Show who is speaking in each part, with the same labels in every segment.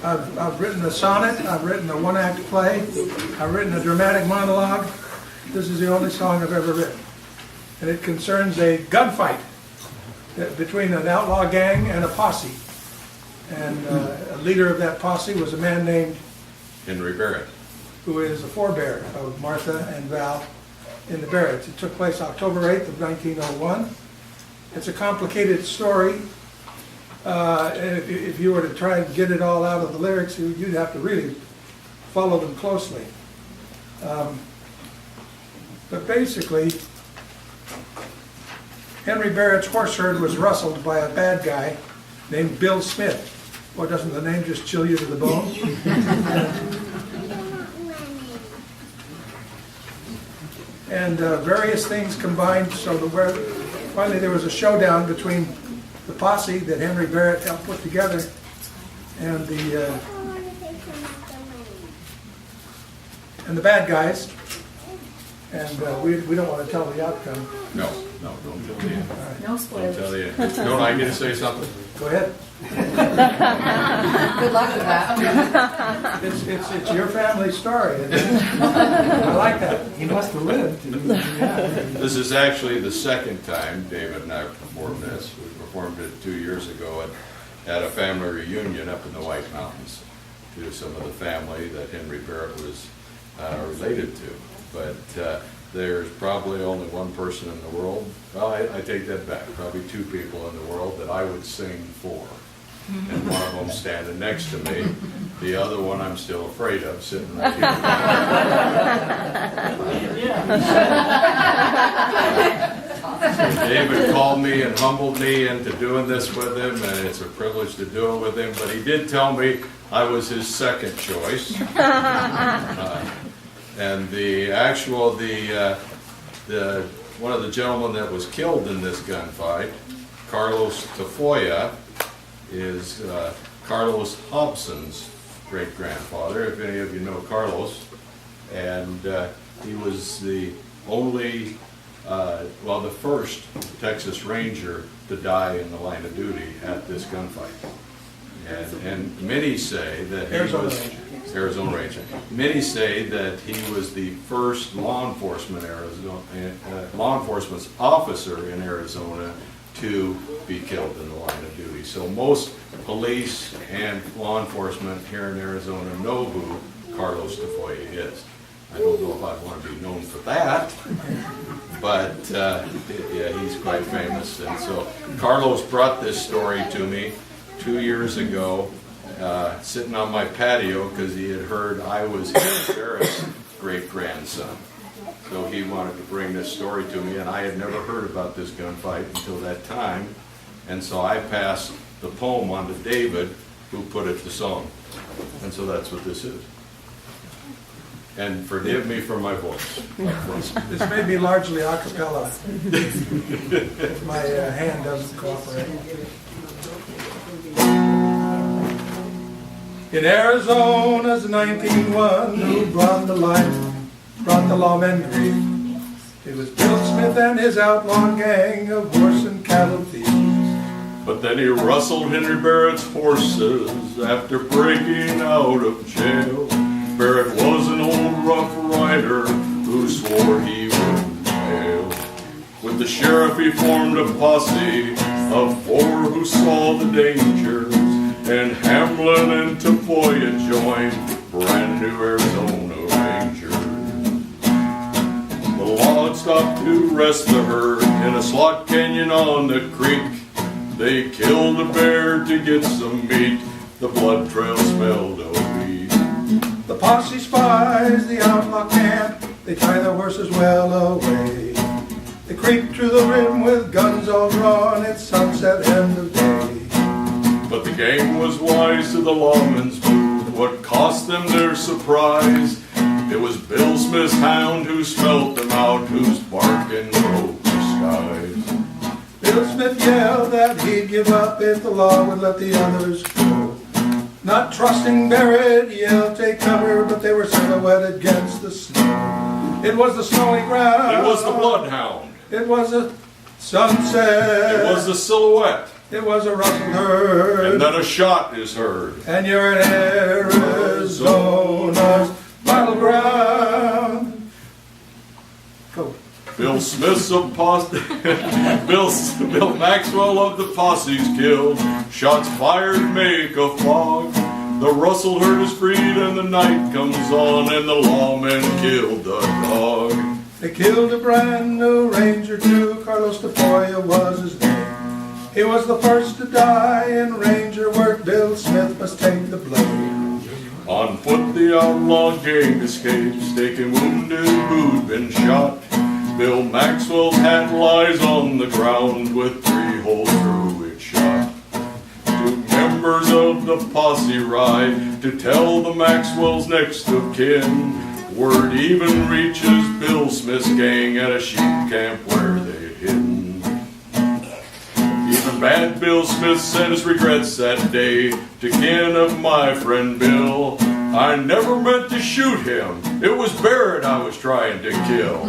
Speaker 1: I've written a sonnet, I've written a one-act play, I've written a dramatic monologue. This is the only song I've ever written. And it concerns a gunfight between an outlaw gang and a posse. And a leader of that posse was a man named
Speaker 2: Henry Barrett,
Speaker 1: who is a forebear of Martha and Val in the Barretts. It took place October 8th of 1901. It's a complicated story. If you were to try and get it all out of the lyrics, you'd have to really follow them closely. But basically, Henry Barrett's horse herd was rustled by a bad guy named Bill Smith. Boy, doesn't the name just chill you to the bone? And various things combined so that finally there was a showdown between the posse that Henry Barrett helped put together and the bad guys. And we don't want to tell the outcome.
Speaker 2: No, don't tell the end.
Speaker 1: Right.
Speaker 3: No spoilers.
Speaker 2: Don't tell the end. Don't I get to say something?
Speaker 1: Go ahead.
Speaker 3: Good luck with that.
Speaker 1: It's your family story. I like that.
Speaker 4: He must have lived.
Speaker 2: This is actually the second time David and I performed this. We performed it 2 years ago at a family reunion up in the White Mountains to some of the family that Henry Barrett was related to. But there's probably only one person in the world, well, I take that back, probably two people in the world that I would sing for. And one of them standing next to me, the other one I'm still afraid of, sitting right here. So David called me and humbled me into doing this with him, and it's a privilege to do it with him, but he did tell me I was his second choice. And one of the gentlemen that was killed in this gunfight, Carlos Tafoya, is Carlos Hobson's great-grandfather, if any of you know Carlos. And he was the only, the first Texas Ranger to die in the line of duty at this gunfight. And many say that he was Arizona Ranger. Many say that he was the first law enforcement officer in Arizona to be killed in the line of duty. So most police and law enforcement here in Arizona know who Carlos Tafoya is. I don't know if I'd want to be known for that, but yeah, he's quite famous. And so Carlos brought this story to me 2 years ago, sitting on my patio because he had heard I was Henry Barrett's great-grandson. So he wanted to bring this story to me, and I had never heard about this gunfight until that time. And so I passed the poem on to David, who put it to song. And so that's what this is. And forgive me for my voice.
Speaker 1: This may be largely a cappella if my hand doesn't cooperate. In Arizona's 1901, who brought the lawmen grief. It was Bill Smith and his outlaw gang of horse and cattle thieves.
Speaker 2: But then he rustled Henry Barrett's horses after breaking out of jail. Barrett was an old rough rider who swore he wouldn't fail. With the sheriff he formed a posse of 4 who saw the dangers, and Hamlin and Tafoya joined brand new Arizona Rangers. The law had stopped to rest the herd in a slot canyon on the creek. They killed a bear to get some meat. The blood trail smelled of wheat.
Speaker 1: The posse spies the outlaw camp. They tie their horses well away. They creep to the rim with guns all drawn. It's sunset, end of day.
Speaker 2: But the gang was wise to the lawman's mood. What cost them their surprise? It was Bill Smith's hound who smelt them out, whose barking broke the skies.
Speaker 1: Bill Smith yelled that he'd give up if the law would let the others go. Not trusting Barrett, he yelled, take cover, but they were silhouetted against the snow. It was the snowy ground.
Speaker 2: It was the bloodhound.
Speaker 1: It was a sunset.
Speaker 2: It was the silhouette
Speaker 1: It was a rustled herd.
Speaker 2: And then a shot is heard.
Speaker 1: And you're in Arizona's battleground. Go.
Speaker 2: Bill Smith's a posse. Bill Maxwell of the posse's killed. Shots fired make a fog. The rustled herd is freed and the night comes on and the lawmen killed the dog.
Speaker 1: They killed a brand new ranger too. Carlos Tafoya was his name. He was the first to die in ranger work. Bill Smith must take the blame.
Speaker 2: On foot the outlaw gang escaped, taking wounded who'd been shot. Bill Maxwell's hat lies on the ground with 3 holes through its shot. 2 members of the posse ride to tell the Maxwells next of kin. Word even reaches Bill Smith's gang at a sheep camp where they'd hidden. Even bad Bill Smith sent his regrets that day to kin of my friend Bill. I never meant to shoot him. It was Barrett I was trying to kill.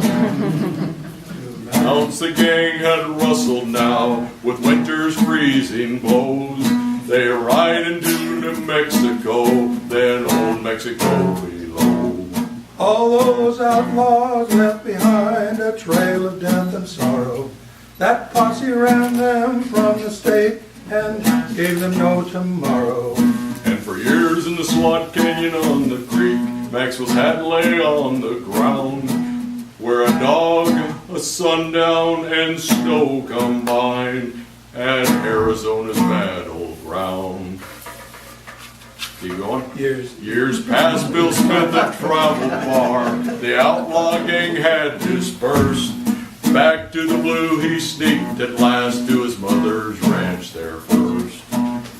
Speaker 2: Once the gang had rustled now with winter's freezing blows, they ride into New Mexico, then old Mexico below.
Speaker 1: All those outlaws left behind a trail of death and sorrow. That posse ran them from the state and gave them no tomorrow.
Speaker 2: And for years in the Swat Canyon on the creek, Maxwell's hat lay on the ground, where a dog, a sundown, and snow combined at Arizona's battleground. Keep going. Years past, Bill Smith had traveled far. The outlaw gang had dispersed. Back to the blue he sneaked at last to his mother's ranch there first.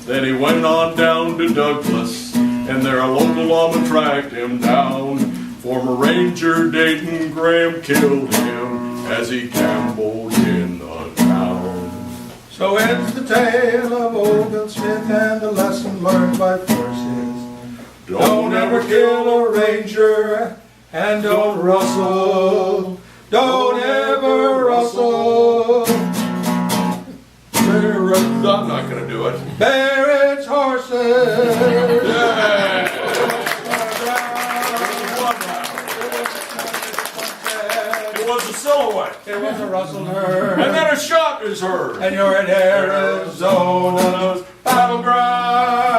Speaker 2: Then he went on down to Douglas, and there a local lawman tracked him down. Former Ranger Dayton Graham killed him as he gambled in the town.
Speaker 1: So ends the tale of old Bill Smith, and the lesson learned by force is: don't ever kill a ranger, and don't rustle. Don't ever rustle.
Speaker 2: I'm not going to do it.
Speaker 1: Barrett's horses.
Speaker 2: Yeah. It was a silhouette.
Speaker 1: It was a rustled herd.
Speaker 2: And then a shot is heard.
Speaker 1: And you're in Arizona's battleground.